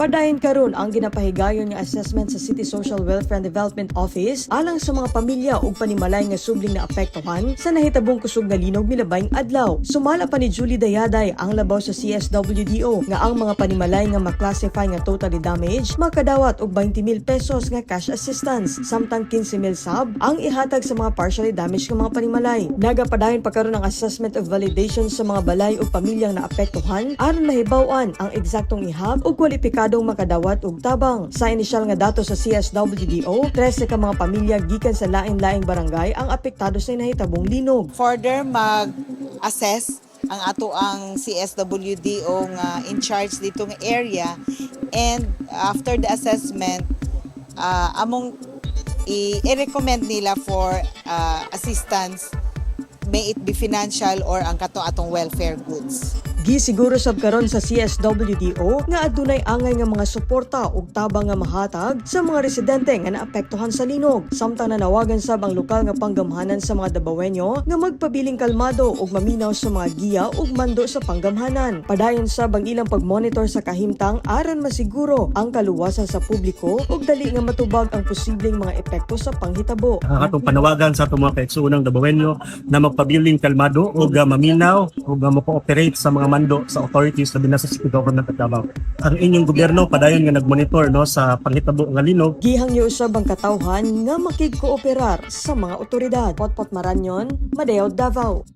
Padayon karon ang ginapahigayon nga assessment sa City Social Welfare and Development Office alang sa mga pamilya ug panimalay nga subling na apektuhan sa nahitabong kusog nga linog milabayng adlaw. Sumala pa ni Julie Dayaday ang labaw sa CSWDO nga ang mga panimalay nga maklasify nga totally damage makadawat og 20,000 pesos nga cash assistance samtang 15,000 sab ang ihatag sa mga partially damaged nga mga panimalay. Nagapadayon pa karon ang assessment of validation sa mga balay ug pamilyang naapektuhan aron mahibaw-an ang eksaktong ihab ug kwalipikadong makadawat og tabang. Sa inisyal nga datos sa CSWDO, 13 ka mga pamilya gikan sa lain-laing barangay ang apektado sa nahitabong linog. Further mag-assess ang ato ang CSWDO nga in charge dito ng area, and after the assessment among i-recommend nila for assistance, may it be financial or ang atong welfare goods. Gisiguro sab karon sa CSWDO nga adunay angay nga mga suporta ug tabang nga mahatag sa mga residente nga naapektuhan sa linog. Samtang nanawagan sab ang lokal nga panggamhanan sa mga Dabawenyo nga magpabiling kalmado ug maminaw sa mga giya ug mando sa panggamhanan. Padayon sab ang ilang pagmonitor sa kahimtang aron masiguro ang kaluwasan sa publiko ug dali nga matubag ang posibleng mga epekto sa panghitabo. Ang atong panawagan sa atong mga kaigsuonang Dabawenyo na magpabiling kalmado ug maminaw ug mo-cooperate sa mga mando sa authorities labi na sa City Government of Davao. Ang inyong gobyerno padayon nga nagmonitor sa panghitabo nga linog. Gihangyo usab ang katawhan nga makig-kooperar sa mga otoridad. Potpot Maranyon, Madeo, Davao.